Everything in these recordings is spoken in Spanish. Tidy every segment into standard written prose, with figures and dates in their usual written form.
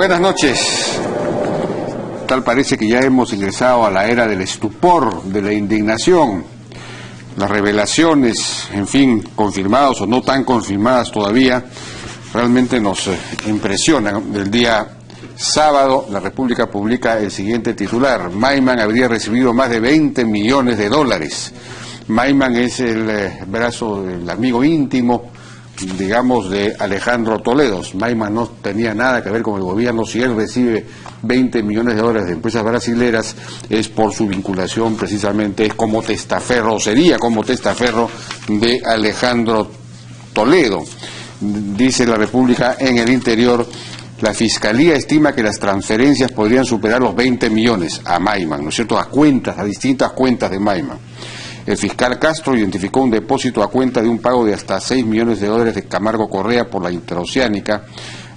Buenas noches. Tal parece que ya hemos ingresado a la era del estupor, de la indignación. Las revelaciones, en fin, confirmadas o no tan confirmadas todavía, realmente nos impresionan. El día sábado, la República publica el siguiente titular: Maiman habría recibido más de 20 millones de dólares. Maiman es el brazo del amigo íntimo, digamos, de Alejandro Toledo. Maiman no tenía nada que ver con el gobierno. Si él recibe 20 millones de dólares de empresas brasileras, es por su vinculación precisamente, es como testaferro, sería como testaferro de Alejandro Toledo. Dice la República en el interior: la Fiscalía estima que las transferencias podrían superar los 20 millones a Maiman, ¿no es cierto?, a cuentas, a distintas cuentas de Maiman. El fiscal Castro identificó un depósito a cuenta de un pago de hasta 6 millones de dólares de Camargo Correa por la interoceánica.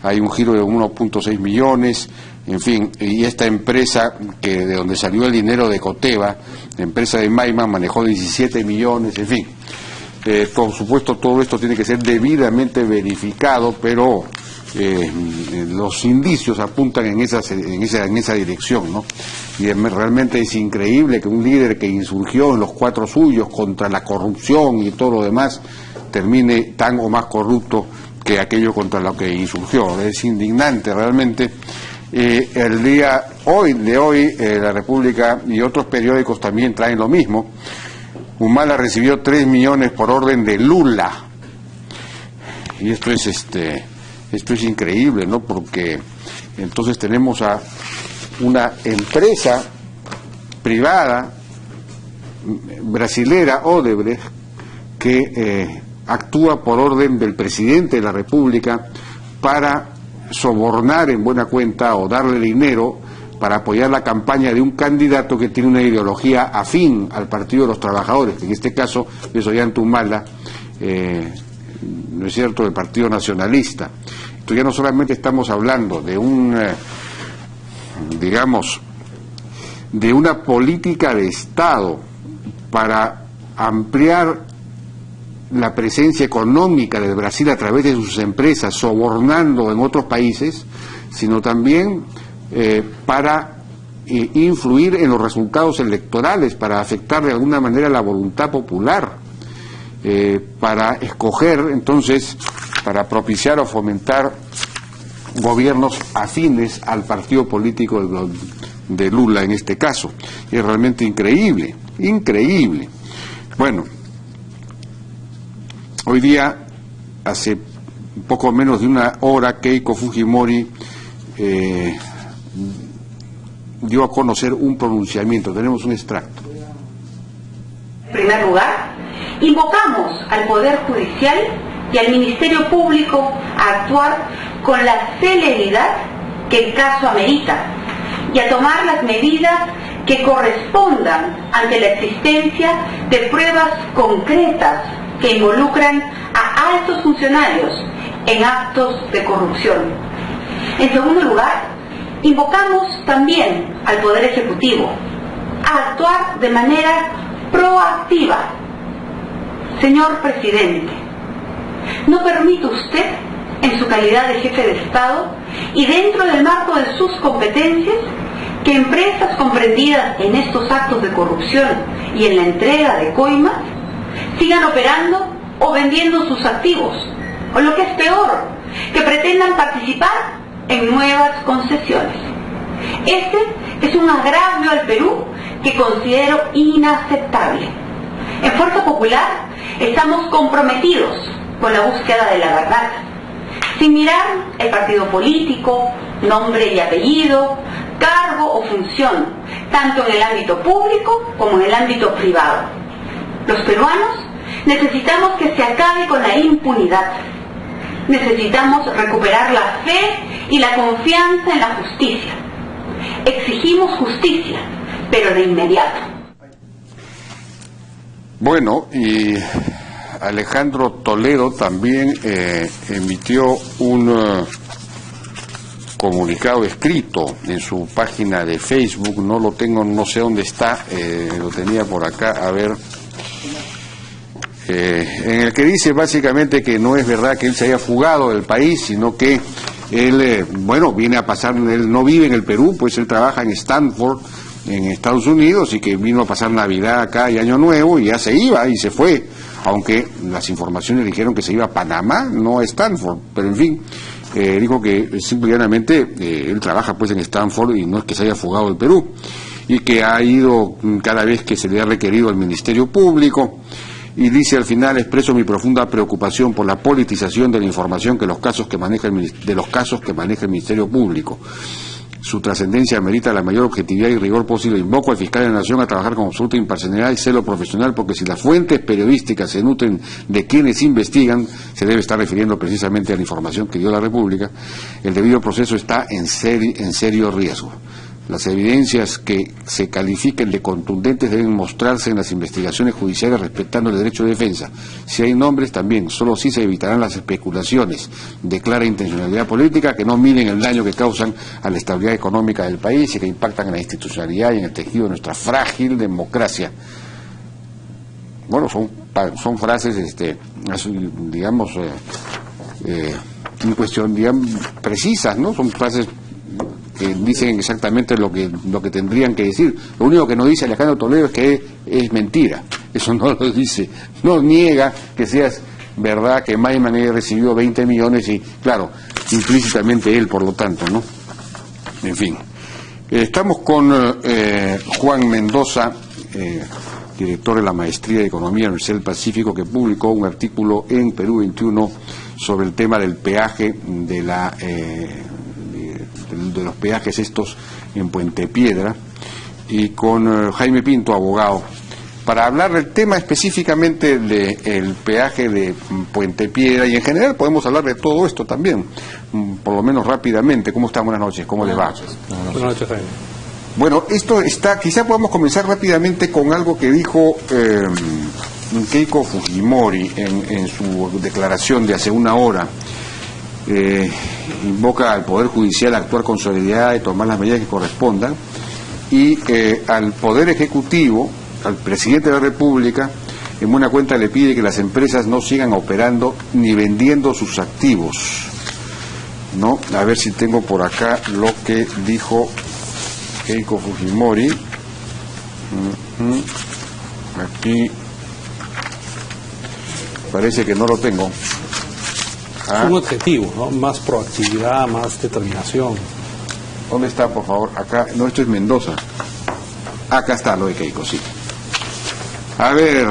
Hay un giro de 1.6 millones, en fin, y esta empresa, que de donde salió el dinero de Coteva, la empresa de Maiman, manejó 17 millones, en fin. Por supuesto, todo esto tiene que ser debidamente verificado, pero los indicios apuntan en esa dirección, ¿no? Y realmente es increíble que un líder que insurgió en los cuatro suyos contra la corrupción y todo lo demás termine tan o más corrupto que aquello contra lo que insurgió. Es indignante realmente. El día de hoy, la República y otros periódicos también traen lo mismo. Humala recibió 3 millones por orden de Lula. Y esto es increíble, ¿no? Porque entonces tenemos a una empresa privada brasilera, Odebrecht, que actúa por orden del presidente de la República para sobornar en buena cuenta o darle dinero para apoyar la campaña de un candidato que tiene una ideología afín al Partido de los Trabajadores, que en este caso es Ollanta Humala, ¿no es cierto?, del Partido Nacionalista. Entonces ya no solamente estamos hablando de de una política de Estado para ampliar la presencia económica del Brasil a través de sus empresas, sobornando en otros países, sino también para influir en los resultados electorales, para afectar de alguna manera la voluntad popular, para escoger, entonces, para propiciar o fomentar gobiernos afines al partido político de Lula en este caso. Es realmente increíble, increíble. Bueno, hoy día, hace poco menos de una hora, Keiko Fujimori dio a conocer un pronunciamiento. Tenemos un extracto. En primer lugar, invocamos al Poder Judicial y al Ministerio Público a actuar con la celeridad que el caso amerita y a tomar las medidas que correspondan ante la existencia de pruebas concretas que involucran a altos funcionarios en actos de corrupción. En segundo lugar, invocamos también al Poder Ejecutivo a actuar de manera proactiva. Señor Presidente, ¿no permite usted, en su calidad de jefe de Estado y dentro del marco de sus competencias, que empresas comprendidas en estos actos de corrupción y en la entrega de coimas sigan operando o vendiendo sus activos, o lo que es peor, que pretendan participar en nuevas concesiones? Este es un agravio al Perú que considero inaceptable. En Fuerza Popular estamos comprometidos con la búsqueda de la verdad, sin mirar el partido político, nombre y apellido, cargo o función, tanto en el ámbito público como en el ámbito privado. Los peruanos necesitamos que se acabe con la impunidad. Necesitamos recuperar la fe y la confianza en la justicia. Exigimos justicia, pero de inmediato. Bueno, y Alejandro Toledo también emitió un comunicado escrito en su página de Facebook. No lo tengo, no sé dónde está, lo tenía por acá, a ver, en el que dice básicamente que no es verdad que él se haya fugado del país, sino que Él, bueno, viene a pasar, él no vive en el Perú, pues él trabaja en Stanford, en Estados Unidos, y que vino a pasar Navidad acá y Año Nuevo, y ya se iba y se fue, aunque las informaciones dijeron que se iba a Panamá, no a Stanford, pero en fin, dijo que simplemente él trabaja pues en Stanford y no es que se haya fugado del Perú, y que ha ido cada vez que se le ha requerido al Ministerio Público. Y dice al final: expreso mi profunda preocupación por la politización de la información de los casos que maneja el Ministerio Público. Su trascendencia amerita la mayor objetividad y rigor posible. Invoco al fiscal de la Nación a trabajar con absoluta imparcialidad y celo profesional, porque si las fuentes periodísticas se nutren de quienes investigan, se debe estar refiriendo precisamente a la información que dio la República. El debido proceso está en serio riesgo. Las evidencias que se califiquen de contundentes deben mostrarse en las investigaciones judiciales respetando el derecho de defensa. Si hay nombres, también, solo así se evitarán las especulaciones de clara intencionalidad política que no miden el daño que causan a la estabilidad económica del país y que impactan en la institucionalidad y en el tejido de nuestra frágil democracia. Bueno, son frases, digamos, en cuestión, digamos, precisas, ¿no? Son frases que dicen exactamente lo que tendrían que decir. Lo único que no dice Alejandro Toledo es que es mentira. Eso no lo dice. No niega que sea verdad que Maiman haya recibido 20 millones y, claro, implícitamente él, por lo tanto, ¿no? En fin. Estamos con Juan Mendoza, director de la Maestría de Economía en la Universidad del Pacífico, que publicó un artículo en Perú 21 sobre el tema del peaje de los peajes estos en Puente Piedra, y con Jaime Pinto, abogado, para hablar del tema específicamente del peaje de Puente Piedra, y en general podemos hablar de todo esto también, por lo menos rápidamente. ¿Cómo están? Buenas noches, ¿cómo les va? Buenas noches, Jaime. Bueno, quizá podamos comenzar rápidamente con algo que dijo Keiko Fujimori en su declaración de hace una hora. Invoca al Poder Judicial a actuar con solidaridad y tomar las medidas que correspondan, y al Poder Ejecutivo, al Presidente de la República, en buena cuenta le pide que las empresas no sigan operando ni vendiendo sus activos, ¿no? A ver si tengo por acá lo que dijo Keiko Fujimori. Aquí parece que no lo tengo. Un objetivo, ¿no? Más proactividad, más determinación. ¿Dónde está, por favor? Acá, no, esto es Mendoza. Acá está lo de Keiko, sí. A ver,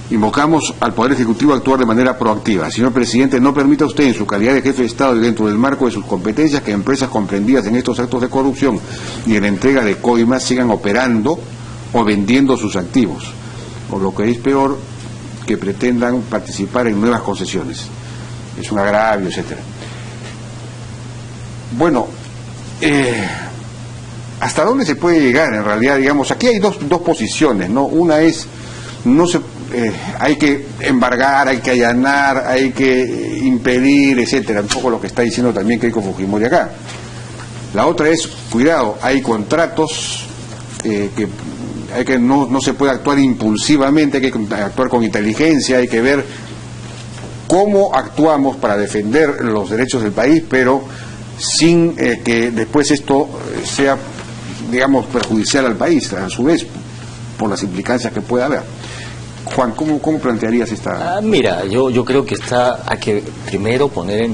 invocamos al Poder Ejecutivo a actuar de manera proactiva. Señor Presidente, no permita usted, en su calidad de jefe de Estado y dentro del marco de sus competencias, que empresas comprendidas en estos actos de corrupción y en la entrega de coimas sigan operando o vendiendo sus activos, o lo que es peor, que pretendan participar en nuevas concesiones. Es un agravio, etcétera. Bueno, ¿hasta dónde se puede llegar en realidad? Digamos, aquí hay dos posiciones, ¿no? Una es, hay que embargar, hay que allanar, hay que impedir, etcétera, un poco lo que está diciendo también Keiko Fujimori acá. La otra es, cuidado, hay contratos que no se puede actuar impulsivamente, hay que actuar con inteligencia, hay que ver cómo actuamos para defender los derechos del país, pero sin que después esto sea, digamos, perjudicial al país, a su vez, por las implicancias que pueda haber. Juan, ¿cómo plantearías esta...? Mira, yo creo que hay que primero poner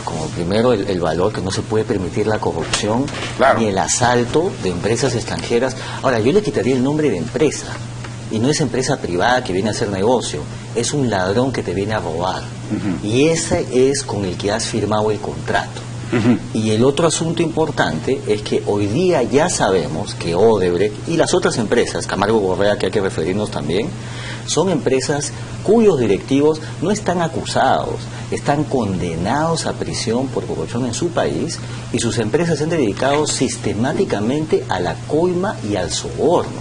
como primero el valor que no se puede permitir la corrupción, claro, ni el asalto de empresas extranjeras. Ahora, yo le quitaría el nombre de empresa, y no es empresa privada que viene a hacer negocio, es un ladrón que te viene a robar, y ese es con el que has firmado el contrato. Y el otro asunto importante es que hoy día ya sabemos que Odebrecht y las otras empresas, Camargo Correa, que hay que referirnos también, son empresas cuyos directivos no están acusados, están condenados a prisión por corrupción en su país, y sus empresas se han dedicado sistemáticamente a la coima y al soborno.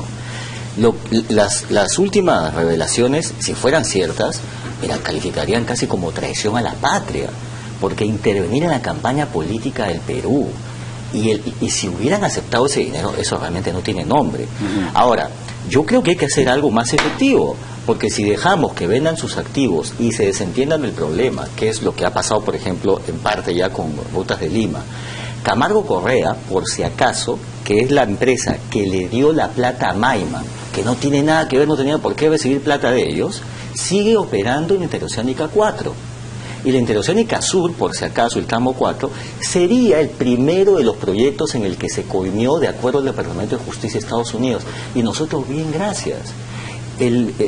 Las últimas revelaciones, si fueran ciertas, calificarían casi como traición a la patria, porque intervenir en la campaña política del Perú, y si hubieran aceptado ese dinero, eso realmente no tiene nombre. Ahora, Yo creo que hay que hacer algo más efectivo, porque si dejamos que vendan sus activos y se desentiendan del problema, que es lo que ha pasado, por ejemplo, en parte ya con Rutas de Lima, Camargo Correa, por si acaso, que es la empresa que le dio la plata a Maiman, que no tiene nada que ver, no tenía por qué recibir plata de ellos, sigue operando en Interoceánica 4. Y la Interoceánica Sur, por si acaso, el tramo 4, sería el primero de los proyectos en el que se coimió de acuerdo al Departamento de Justicia de Estados Unidos. Y nosotros, bien, gracias.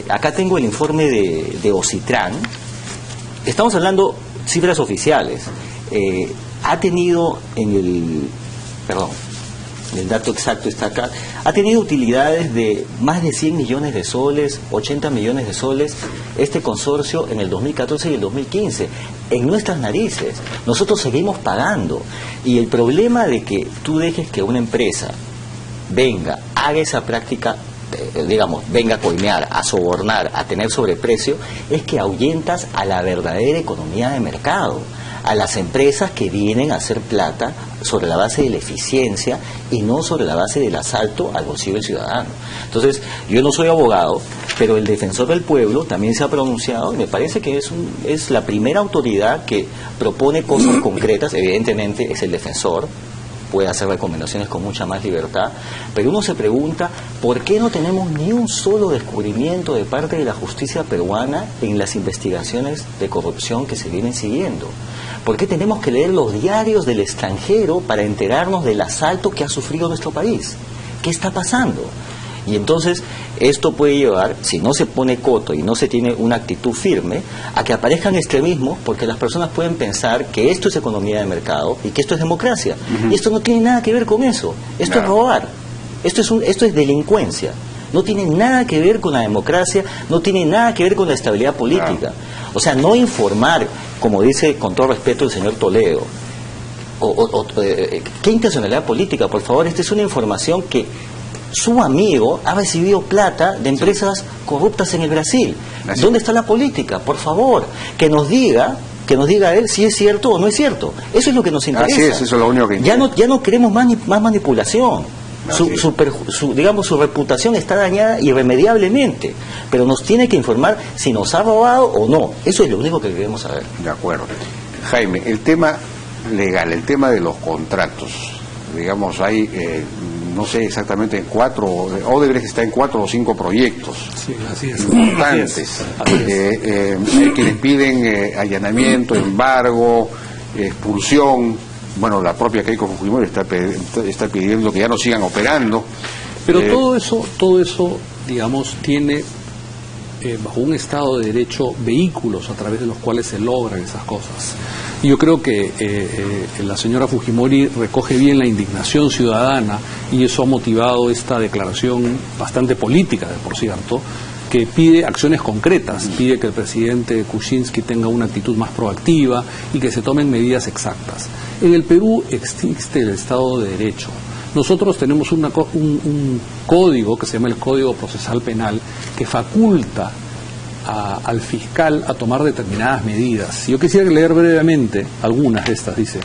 Acá tengo el informe de Ocitran. Estamos hablando cifras oficiales. Ha tenido el dato exacto está acá, ha tenido utilidades de más de 100 millones de soles, 80 millones de soles, este consorcio en el 2014 y el 2015, en nuestras narices. Nosotros seguimos pagando. Y el problema de que tú dejes que una empresa venga, haga esa práctica, digamos, venga a coimear, a sobornar, a tener sobreprecio, es que ahuyentas a la verdadera economía de mercado, a las empresas que vienen a hacer plata sobre la base de la eficiencia y no sobre la base del asalto al bolsillo del ciudadano. Entonces, yo no soy abogado, pero el defensor del pueblo también se ha pronunciado y me parece que es la primera autoridad que propone cosas concretas. Evidentemente es el defensor, puede hacer recomendaciones con mucha más libertad, pero uno se pregunta ¿por qué no tenemos ni un solo descubrimiento de parte de la justicia peruana en las investigaciones de corrupción que se vienen siguiendo? ¿Por qué tenemos que leer los diarios del extranjero para enterarnos del asalto que ha sufrido nuestro país? ¿Qué está pasando? Y entonces esto puede llevar, si no se pone coto y no se tiene una actitud firme, a que aparezcan extremismos, porque las personas pueden pensar que esto es economía de mercado y que esto es democracia. Y esto no tiene nada que ver con eso. Esto es robar. Esto es delincuencia. No tiene nada que ver con la democracia, no tiene nada que ver con la estabilidad política. O sea, no informar, como dice con todo respeto el señor Toledo, ¿qué intencionalidad política? Por favor, esta es una información que su amigo ha recibido plata de empresas corruptas en el Brasil. ¿Dónde está la política? Por favor, que nos diga él si es cierto o no es cierto. Eso es lo que nos interesa. Así es, eso es lo único que interesa. Ya no queremos más manipulación. Su reputación está dañada irremediablemente, pero nos tiene que informar si nos ha robado o no. Eso es lo único que queremos saber. De acuerdo. Jaime, el tema legal, el tema de los contratos, digamos, hay, no sé exactamente, Odebrecht está en 4 o 5 proyectos. Sí, así es. Importantes. Hay quienes piden allanamiento, embargo, expulsión. Bueno, la propia Keiko Fujimori está pidiendo que ya no sigan operando. Pero todo eso, digamos, tiene bajo un Estado de Derecho vehículos a través de los cuales se logran esas cosas. Y yo creo que la señora Fujimori recoge bien la indignación ciudadana y eso ha motivado esta declaración bastante política, por cierto, que pide acciones concretas, pide que el presidente Kuczynski tenga una actitud más proactiva y que se tomen medidas exactas. En el Perú existe el Estado de Derecho. Nosotros tenemos un código que se llama el Código Procesal Penal que faculta al fiscal a tomar determinadas medidas. Yo quisiera leer brevemente algunas de estas. Dice: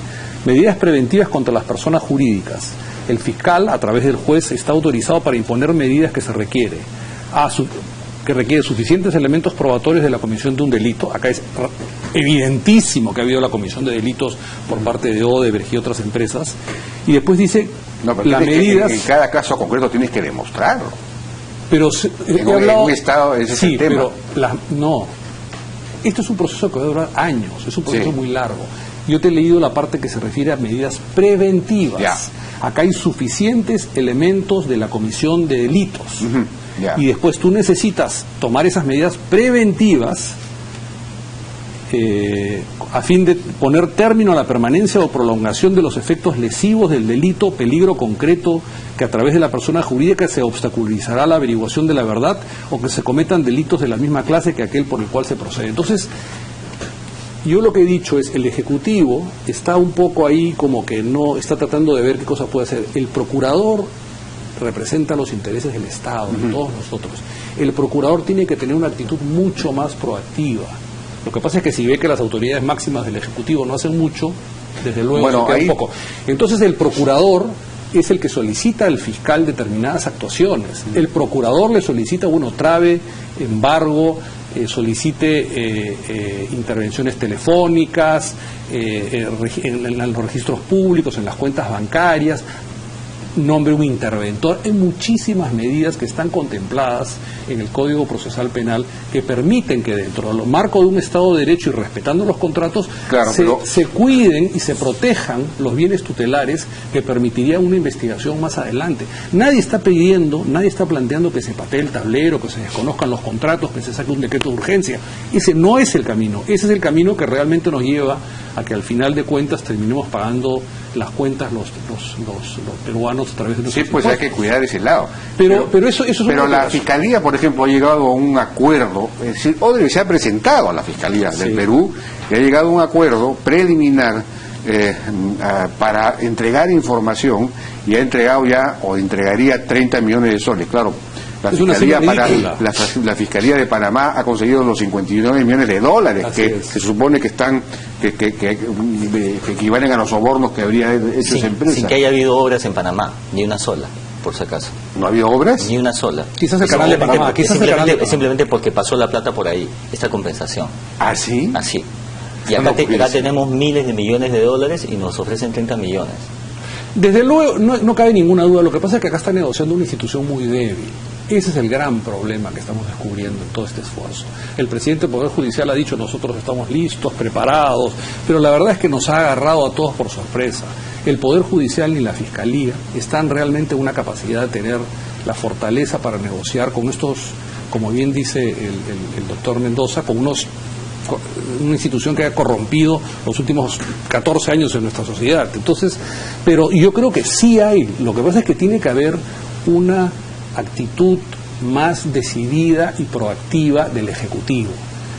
medidas preventivas contra las personas jurídicas. El fiscal, a través del juez, está autorizado para imponer medidas que se requiere. Que requiere suficientes elementos probatorios de la comisión de un delito. Acá es evidentísimo que ha habido la comisión de delitos por parte de Odebrecht y otras empresas. Y después dice las medidas. En cada caso concreto tienes que demostrarlo. Pero en un estado ese es el tema. Pero no. Esto es un proceso que va a durar años. Es un proceso muy largo. Yo te he leído la parte que se refiere a medidas preventivas. Ya. Acá hay suficientes elementos de la comisión de delitos. Y después tú necesitas tomar esas medidas preventivas a fin de poner término a la permanencia o prolongación de los efectos lesivos del delito, peligro concreto que a través de la persona jurídica se obstaculizará la averiguación de la verdad o que se cometan delitos de la misma clase que aquel por el cual se procede. Entonces, yo lo que he dicho es, el Ejecutivo está un poco ahí como que no está tratando de ver qué cosa puede hacer. El procurador representa los intereses del Estado, de todos nosotros. El procurador tiene que tener una actitud mucho más proactiva. Lo que pasa es que si ve que las autoridades máximas del Ejecutivo no hacen mucho, desde luego se queda un poco. Entonces el procurador es el que solicita al fiscal determinadas actuaciones. El procurador le solicita, bueno, trave, embargo, solicite intervenciones telefónicas, en los registros públicos, en las cuentas bancarias, nombre un interventor. Hay muchísimas medidas que están contempladas en el Código Procesal Penal que permiten que dentro del marco de un Estado de Derecho y respetando los contratos, se cuiden y se protejan los bienes tutelares que permitirían una investigación más adelante. Nadie está planteando que se patee el tablero, que se desconozcan los contratos, que se saque un decreto de urgencia. Ese no es el camino. Ese es el camino que realmente nos lleva a que al final de cuentas terminemos pagando las cuentas los peruanos a través de los... Sí, pues hay que cuidar ese lado. Pero eso es la Fiscalía, por ejemplo, ha llegado a un acuerdo, es decir, Odebrecht se ha presentado a la Fiscalía del Perú y ha llegado a un acuerdo preliminar para entregar información, y ha entregado ya, o entregaría 30 millones de soles, claro. La Fiscalía de Panamá ha conseguido los 59 millones de dólares que se supone que están que equivalen a los sobornos que habría hecho esa empresa. Sin que haya habido obras en Panamá, ni una sola, por si acaso. ¿No ha habido obras? Ni una sola. Quizás el canal de Panamá. Simplemente porque pasó la plata por ahí, esta compensación. ¿Ah, sí? Así. Y acá tenemos miles de millones de dólares y nos ofrecen 30 millones. Desde luego, no cabe ninguna duda. Lo que pasa es que acá está negociando una institución muy débil. Ese es el gran problema que estamos descubriendo en todo este esfuerzo. El presidente del Poder Judicial ha dicho: nosotros estamos listos, preparados, pero la verdad es que nos ha agarrado a todos por sorpresa. El Poder Judicial ni la Fiscalía están realmente en una capacidad de tener la fortaleza para negociar con estos, como bien dice el doctor Mendoza, con una institución que ha corrompido los últimos 14 años en nuestra sociedad. Entonces, pero yo creo que sí hay. Lo que pasa es que tiene que haber una actitud más decidida y proactiva del Ejecutivo.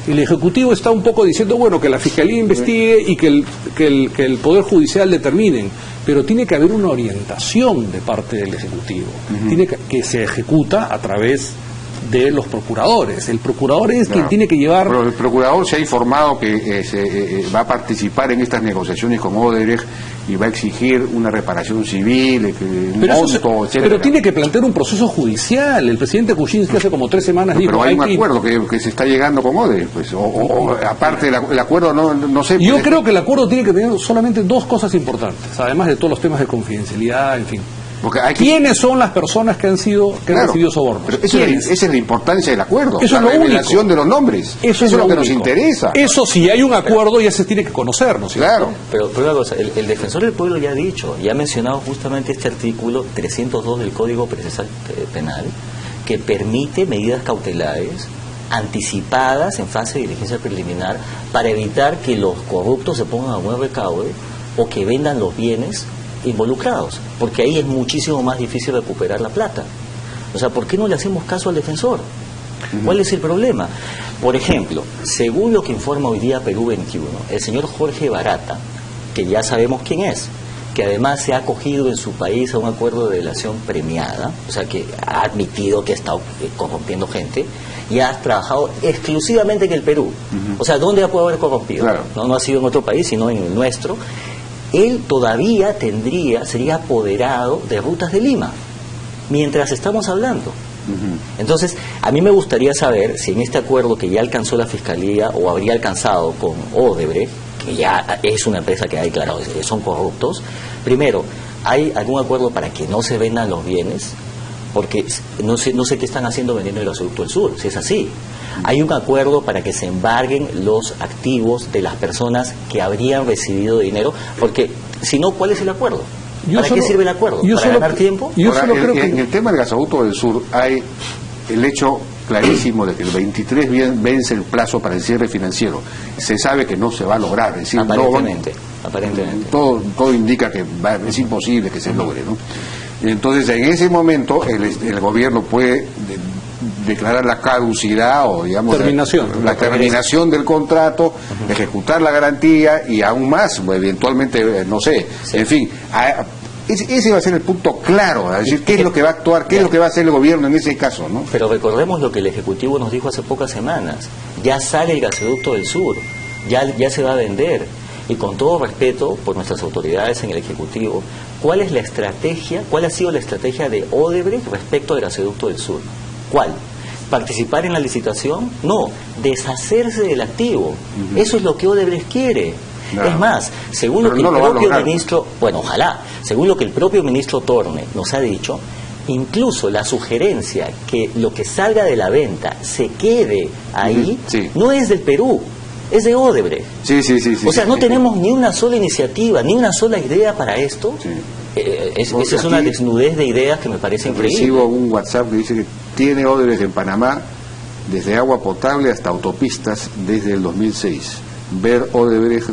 El Ejecutivo está un poco diciendo, bueno, que la Fiscalía investigue y que el Poder Judicial determinen, pero tiene que haber una orientación de parte del Ejecutivo. Tiene que se ejecuta a través de los procuradores. El procurador es quien tiene que llevar... Pero el procurador se ha informado que va a participar en estas negociaciones con Odebrecht y va a exigir una reparación civil, pero tiene que plantear un proceso judicial. El presidente Kuczynski hace como 3 semanas dijo... Pero hay un acuerdo que se está llegando con Odebrecht, pues, aparte el acuerdo, no sé... Yo creo que el acuerdo tiene que tener solamente 2 cosas importantes, además de todos los temas de confidencialidad, en fin. ¿Quiénes son las personas que han recibido sobornos? Pero esa es la importancia del acuerdo, eso la revelación de los nombres. Eso es lo que nos interesa. Eso, si hay un acuerdo, ya se tiene que conocer, ¿no? Claro. Pero una cosa, el defensor del pueblo ya ha dicho, ya ha mencionado justamente este artículo 302 del Código Procesal Penal, que permite medidas cautelares anticipadas en fase de diligencia preliminar para evitar que los corruptos se pongan a buen recaudo o que vendan los bienes involucrados, porque ahí es muchísimo más difícil recuperar la plata. O sea, ¿por qué no le hacemos caso al defensor? ¿Cuál es el problema? Por ejemplo, según lo que informa hoy día Perú 21, el señor Jorge Barata, que ya sabemos quién es, que además se ha acogido en su país a un acuerdo de delación premiada, o sea que ha admitido que ha estado corrompiendo gente, y ha trabajado exclusivamente en el Perú. O sea, ¿dónde puede haber corrompido? Claro. No ha sido en otro país, sino en el nuestro. Él todavía sería apoderado de Rutas de Lima, mientras estamos hablando. Entonces, a mí me gustaría saber si en este acuerdo que ya alcanzó la Fiscalía o habría alcanzado con Odebrecht, que ya es una empresa que ha declarado que son corruptos, primero, ¿hay algún acuerdo para que no se vendan los bienes? Porque no sé qué están haciendo vendiendo el gasoducto del sur, si es así. Hay un acuerdo para que se embarguen los activos de las personas que habrían recibido dinero, porque si no, ¿cuál es el acuerdo? ¿Para qué sirve el acuerdo? ¿Para ganar tiempo? En el tema del gasoducto del sur hay el hecho clarísimo de que el 23 vence el plazo para el cierre financiero. Se sabe que no se va a lograr, es decir, aparentemente. Todo indica que es imposible que se logre, ¿no? Entonces, en ese momento, el gobierno puede declarar la caducidad o, digamos, la terminación del contrato, ejecutar la garantía y aún más, eventualmente, no sé, en fin. Ese va a ser el punto claro, es decir, qué es lo que va a actuar, qué es lo que va a hacer el gobierno en ese caso, ¿no? Pero recordemos lo que el Ejecutivo nos dijo hace pocas semanas: ya sale el gasoducto del sur, ya se va a vender. y con todo respeto por nuestras autoridades en el Ejecutivo, ¿cuál es la estrategia, cuál ha sido la estrategia de Odebrecht respecto del gasoducto del sur? ¿Cuál? ¿Participar en la licitación? No, deshacerse del activo. Eso es lo que Odebrecht quiere. No. Es más, según lo que el propio ministro, bueno, ojalá, según lo que el propio ministro Torne nos ha dicho, incluso la sugerencia que lo que salga de la venta se quede ahí, no es del Perú, es de Odebrecht. O sea, no tenemos ni una sola iniciativa, ni una sola idea para esto. Esa es una desnudez de ideas que me parece increíble. Recibo un WhatsApp que dice que tiene Odebrecht en Panamá desde agua potable hasta autopistas desde el 2006. Ver Odebrecht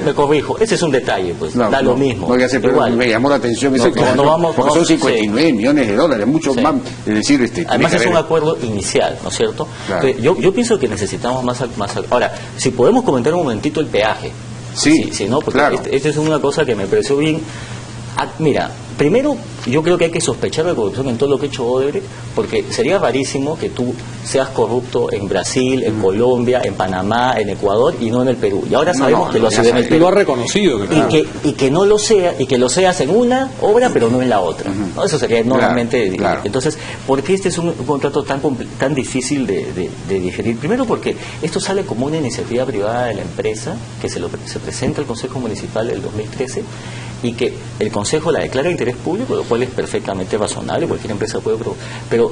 me corrijo, ese es un detalle, pues da lo mismo. No, ya sé, pero me llamó la atención ese porque son 59 millones de dólares, mucho más, es decir, además es un acuerdo inicial, ¿no es cierto? Claro. Entonces, yo pienso que necesitamos más. Ahora, si podemos comentar un momentito el peaje. Sí, no, porque claro. Esta es una cosa que me pareció bien. Mira, primero, yo creo que hay que sospechar de corrupción en todo lo que ha hecho Odebrecht, porque sería rarísimo que tú seas corrupto en Brasil, en Colombia, en Panamá, en Ecuador y no en el Perú. Y ahora sabemos que lo ha sido en el Perú. Lo ha reconocido. Claro. Y que no lo sea, y que lo seas en una obra, pero no en la otra. ¿No? Eso sería enormemente... Claro. Entonces, ¿por qué este es un contrato tan difícil de digerir? Primero porque esto sale como una iniciativa privada de la empresa, que se presenta al Consejo Municipal del 2013, y que el Consejo la declara de interés público, lo cual es perfectamente razonable, cualquier empresa puede probar, pero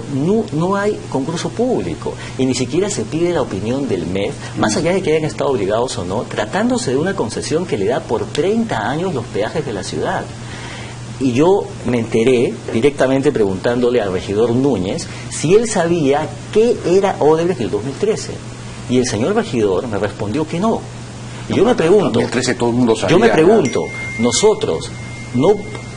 no hay concurso público y ni siquiera se pide la opinión del MEF, más allá de que hayan estado obligados o no, tratándose de una concesión que le da por 30 años los peajes de la ciudad. Y yo me enteré directamente preguntándole al regidor Núñez si él sabía qué era Odebrecht en el 2013, y el señor regidor me respondió que no. Y yo me pregunto, todo el mundo sabía, nosotros, no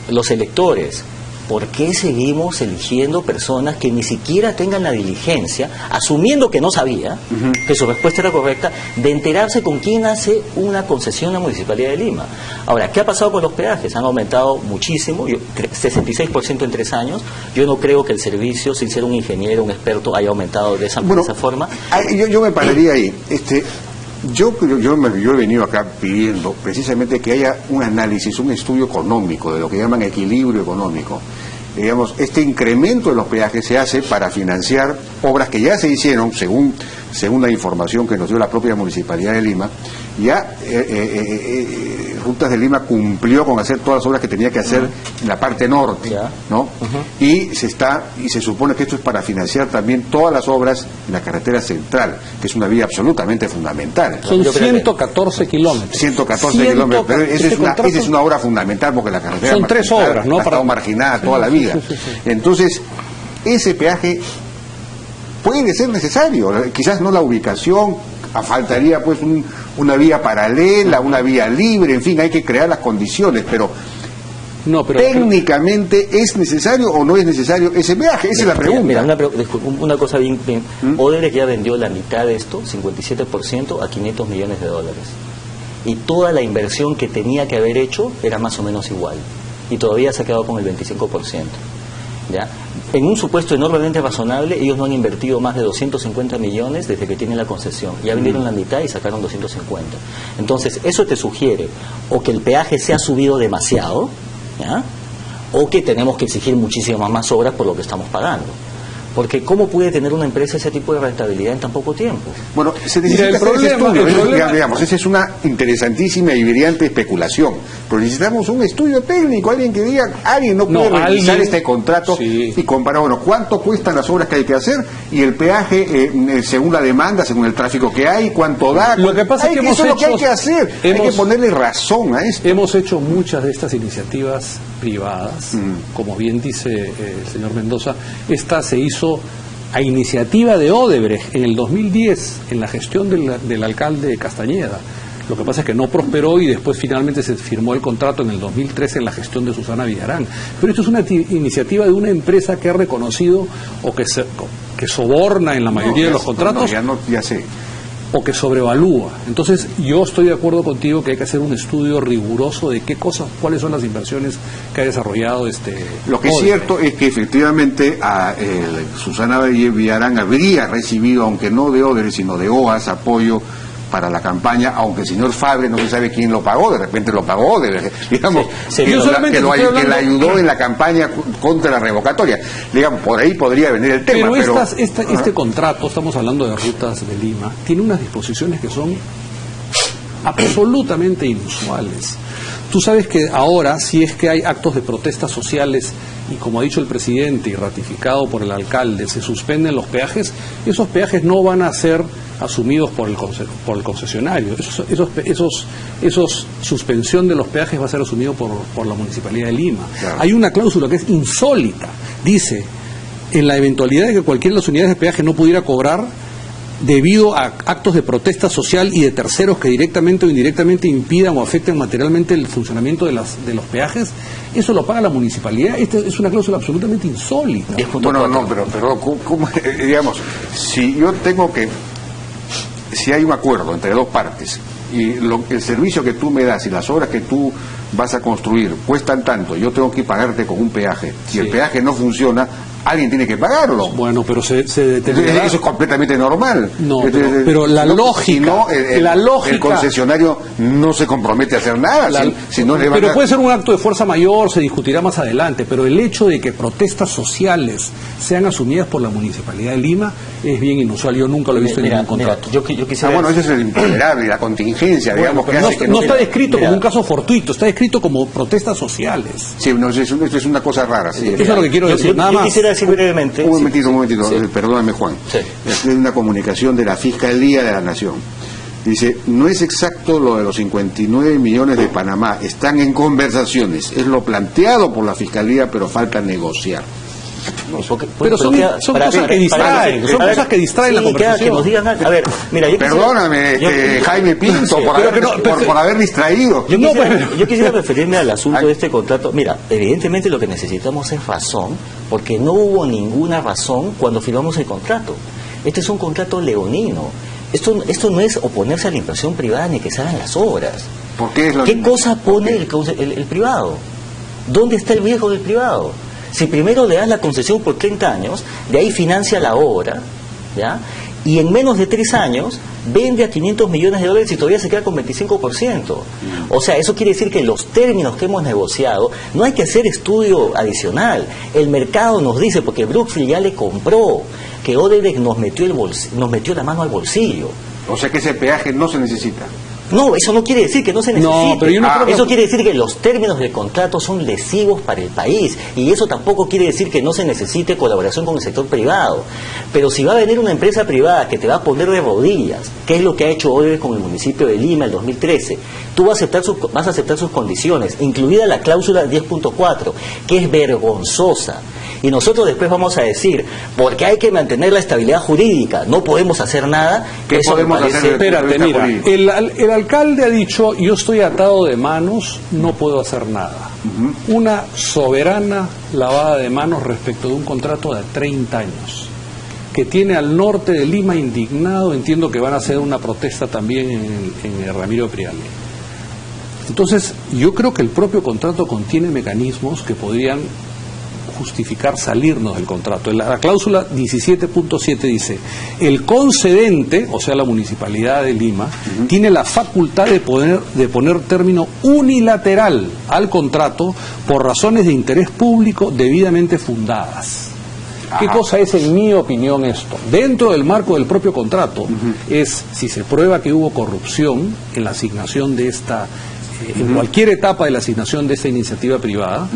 los electores, ¿por qué seguimos eligiendo personas que ni siquiera tengan la diligencia, asumiendo que no sabía, que su respuesta era correcta, de enterarse con quién hace una concesión a la Municipalidad de Lima? Ahora, ¿qué ha pasado con los peajes? Han aumentado muchísimo, 66% en 3 años. Yo no creo que el servicio, sin ser un ingeniero, un experto, haya aumentado de esa forma. Yo me pararía ahí. Yo he venido acá pidiendo precisamente que haya un análisis, un estudio económico de lo que llaman equilibrio económico. Digamos, este incremento de los peajes se hace para financiar obras que ya se hicieron, según la información que nos dio la propia Municipalidad de Lima. Ya Rutas de Lima cumplió con hacer todas las obras que tenía que hacer en la parte norte, ¿no? Y se supone que esto es para financiar también todas las obras en la carretera central, que es una vía absolutamente fundamental. Son 114 kilómetros. 114 kilómetros, pero esa es una obra fundamental porque la carretera son 3 obras, ¿no? Ha estado marginada toda la vida. Entonces, ese peaje puede ser necesario, quizás no la ubicación, faltaría pues una vía paralela, una vía libre, en fin, hay que crear las condiciones, pero técnicamente ¿es necesario o no es necesario ese peaje? Esa es la pregunta. Mira, una cosa bien. Odebrecht ya vendió la mitad de esto, 57%, a $500 millones, y toda la inversión que tenía que haber hecho era más o menos igual, y todavía se ha quedado con el 25%. ¿Ya? En un supuesto enormemente razonable, ellos no han invertido más de 250 millones desde que tienen la concesión. Ya vendieron la mitad y sacaron 250. Entonces, eso te sugiere o que el peaje se ha subido demasiado, ¿ya? O que tenemos que exigir muchísimas más obras por lo que estamos pagando. Porque ¿cómo puede tener una empresa ese tipo de rentabilidad en tan poco tiempo? Bueno, se necesita ese estudio, digamos, esa es una interesantísima y brillante especulación, pero necesitamos un estudio técnico, alguien que diga, alguien no puede revisar este contrato y comparar, bueno, cuánto cuestan las obras que hay que hacer y el peaje según la demanda, según el tráfico que hay, cuánto da. Lo que pasa es que eso es lo que hay que hacer, hay que ponerle razón a esto. Hemos hecho muchas de estas iniciativas privadas, como bien dice el señor Mendoza. Esta se hizo a iniciativa de Odebrecht en el 2010 en la gestión del alcalde Castañeda. Lo que pasa es que no prosperó y después finalmente se firmó el contrato en el 2013 en la gestión de Susana Villarán. Pero esto es una iniciativa de una empresa que ha reconocido o que soborna en la mayoría de los contratos. Ya sé. O que sobrevalúa. Entonces, yo estoy de acuerdo contigo que hay que hacer un estudio riguroso de cuáles son las inversiones que ha desarrollado Lo que es cierto es que efectivamente Susana Villarán habría recibido, aunque no de Odebrecht, sino de OAS, apoyo para la campaña, aunque el señor Fabre no se sabe quién lo pagó, de repente lo pagó, digamos, que le ayudó en la campaña contra la revocatoria. Digamos, por ahí podría venir el tema. Pero este contrato, estamos hablando de Rutas de Lima, tiene unas disposiciones que son absolutamente inusuales. Tú sabes que ahora, si es que hay actos de protestas sociales y, como ha dicho el presidente y ratificado por el alcalde, se suspenden los peajes, esos peajes no van a ser asumidos por el concesionario. Esos suspensión de los peajes va a ser asumido por la Municipalidad de Lima. Claro. Hay una cláusula que es insólita. Dice, en la eventualidad de que cualquiera de las unidades de peaje no pudiera cobrar, debido a actos de protesta social y de terceros que directamente o indirectamente impidan o afecten materialmente el funcionamiento de los peajes, eso lo paga la municipalidad. Esta es una cláusula absolutamente insólita. Bueno, no, pero ¿cómo, digamos, si hay un acuerdo entre dos partes y el servicio que tú me das y las obras que tú vas a construir cuestan tanto, yo tengo que pagarte con un peaje, si el peaje no funciona, alguien tiene que pagarlo. Bueno, pero se determinará. Eso es completamente normal. No, pero la lógica, el concesionario no se compromete a hacer nada. Pero puede ser un acto de fuerza mayor, se discutirá más adelante, pero el hecho de que protestas sociales sean asumidas por la Municipalidad de Lima es bien inusual. Yo nunca lo he visto en ningún contrato. Yo quisiera bueno, eso es el imponderable, la contingencia, digamos. Que hace que no está descrito como un caso fortuito, está descrito como protestas sociales. Sí, no, esto es una cosa rara. Sí, eso es lo que quiero decir, nada más. Decir brevemente. Un momentito, sí. Perdóname, Juan. Sí. Es una comunicación de la Fiscalía de la Nación. Dice, no es exacto lo de los 59 millones de Panamá, están en conversaciones, es lo planteado por la Fiscalía, pero falta negociar. Pero son cosas que distraen, son cosas que distraen la conversación. Que nos digan, a ver, mira, perdóname, Jaime Pinto, por haber distraído. Yo quisiera referirme al asunto de este contrato. Mira, evidentemente lo que necesitamos es razón, porque no hubo ninguna razón cuando firmamos el contrato. Este es un contrato leonino. Esto no es oponerse a la inversión privada ni que se hagan las obras. ¿Por qué es lo ¿Qué cosa pone el privado? ¿Dónde está el riesgo del privado? Si primero le das la concesión por 30 años, de ahí financia la obra, ¿ya? Y en menos de 3 años vende a 500 millones de dólares y todavía se queda con 25%. O sea, eso quiere decir que los términos que hemos negociado, no hay que hacer estudio adicional. El mercado nos dice, porque Brookfield ya le compró, que Odebrecht nos metió la mano al bolsillo. O sea que ese peaje no se necesita. No, eso no quiere decir que no se necesite. No, pero yo no creo que... Eso quiere decir que los términos del contrato son lesivos para el país, y eso tampoco quiere decir que no se necesite colaboración con el sector privado. Pero si va a venir una empresa privada que te va a poner de rodillas, que es lo que ha hecho Odebrecht con el municipio de Lima en 2013, tú vas a aceptar sus condiciones, incluida la cláusula 10.4, que es vergonzosa. Y nosotros después vamos a decir, porque hay que mantener la estabilidad jurídica, no podemos hacer nada. ¿Qué podemos hacer? Espérate, mira, el alcalde ha dicho, yo estoy atado de manos, no puedo hacer nada. Una soberana lavada de manos respecto de un contrato de 30 años, que tiene al norte de Lima indignado. Entiendo que van a hacer una protesta también en el Ramiro Priale. Entonces, yo creo que el propio contrato contiene mecanismos que podrían justificar salirnos del contrato. La cláusula 17.7 dice, el concedente, o sea la Municipalidad de Lima, tiene la facultad de poner término unilateral al contrato por razones de interés público debidamente fundadas. ¿Qué cosa es, en mi opinión, esto? Dentro del marco del propio contrato, es si se prueba que hubo corrupción en la asignación de esta en cualquier etapa de la asignación de esta iniciativa privada,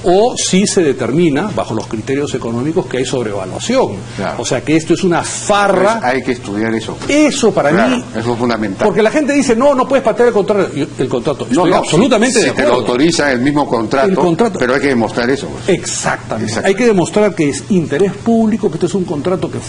o si se determina, bajo los criterios económicos, que hay sobrevaluación. Claro. O sea, que esto es una farra. Pues hay que estudiar eso. Eso para mí... Eso es fundamental. Porque la gente dice, no puedes patear el contrato. Estoy absolutamente de acuerdo. Si te lo autoriza el mismo contrato, pero hay que demostrar eso. Pues. Exactamente. Hay que demostrar que es interés público, que este es un contrato que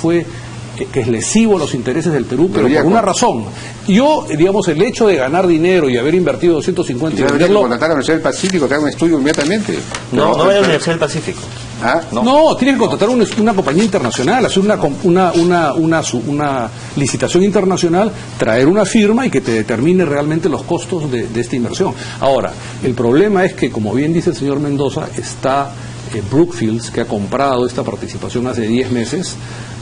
es lesivo a los intereses del Perú, pero por una razón. Yo, digamos, el hecho de ganar dinero y haber invertido 250 y venderlo... contratar a la Universidad del Pacífico, que haga un estudio inmediatamente. No va a la Universidad del Pacífico. ¿Ah? No, tienes que contratar una compañía internacional, hacer una licitación internacional, traer una firma y que te determine realmente los costos de esta inversión. Ahora, el problema es que, como bien dice el señor Mendoza, está Brookfield, que ha comprado esta participación hace 10 meses.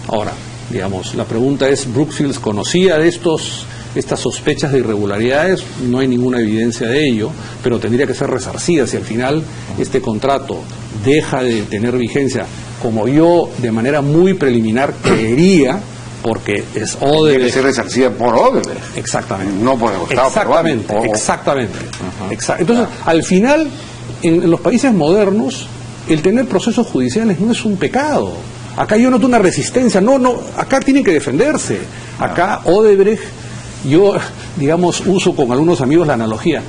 Ahora, digamos, la pregunta es, ¿Brookfield conocía de estos estas sospechas de irregularidades, no hay ninguna evidencia de ello, pero tendría que ser resarcida si al final este contrato deja de tener vigencia, como yo de manera muy preliminar creería, porque es Odebrecht. Tiene que ser resarcida por Odebrecht. Exactamente. No por el Estado exactamente, peruano. Exactamente. Entonces, al final, en los países modernos, el tener procesos judiciales no es un pecado. Acá yo noto una resistencia. No, acá tienen que defenderse. Acá Odebrecht, yo, digamos, uso con algunos amigos la analogía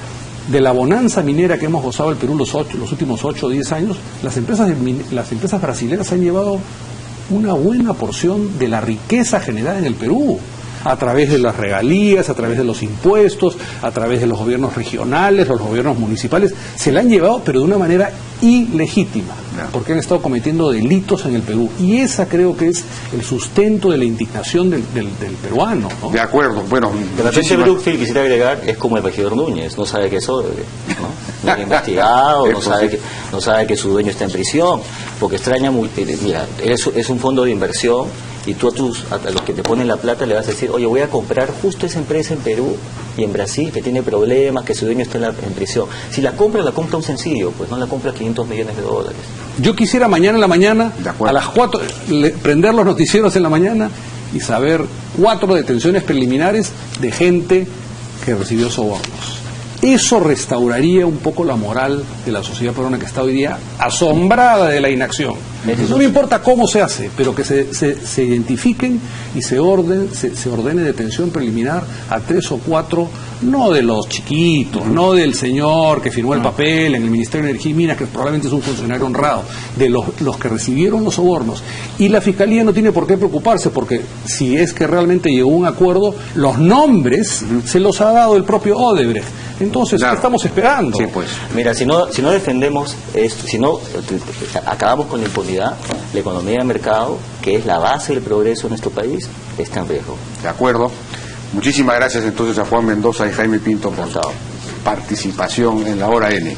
de la bonanza minera que hemos gozado el Perú los últimos 8 o 10 años. Las empresas brasileñas han llevado una buena porción de la riqueza generada en el Perú, a través de las regalías, a través de los impuestos, a través de los gobiernos regionales, los gobiernos municipales, se la han llevado, pero de una manera ilegítima, porque han estado cometiendo delitos en el Perú. Y esa creo que es el sustento de la indignación del peruano, ¿no? De acuerdo, bueno. De repente Brookfield, quisiera agregar, es como el regidor Núñez, no sabe que es Odebrecht, ¿no? No ha investigado, no sabe que su dueño está en prisión, porque extraña, mira, es un fondo de inversión, y tú a los que te ponen la plata le vas a decir, oye, voy a comprar justo esa empresa en Perú y en Brasil que tiene problemas, que su dueño está en prisión. Si la compra un sencillo, pues no la compra $500 millones. Yo quisiera mañana en la mañana, a las 4, prender los noticieros en la mañana y saber 4 detenciones preliminares de gente que recibió sobornos. Eso restauraría un poco la moral de la sociedad peruana, que está hoy día asombrada de la inacción. No me importa cómo se hace, pero que se identifiquen y se ordene detención preliminar a 3 o 4, no de los chiquitos, no del señor que firmó el papel en el Ministerio de Energía y Minas, que probablemente es un funcionario honrado, de los que recibieron los sobornos. Y la Fiscalía no tiene por qué preocuparse, porque si es que realmente llegó a un acuerdo, los nombres se los ha dado el propio Odebrecht. Entonces, ¿qué estamos esperando? Sí, pues. Mira, si no defendemos esto, si no acabamos con la impunidad, la economía de mercado, que es la base del progreso en nuestro país, está en riesgo. De acuerdo. Muchísimas gracias entonces a Juan Mendoza y Jaime Pinto por su participación en la Hora N.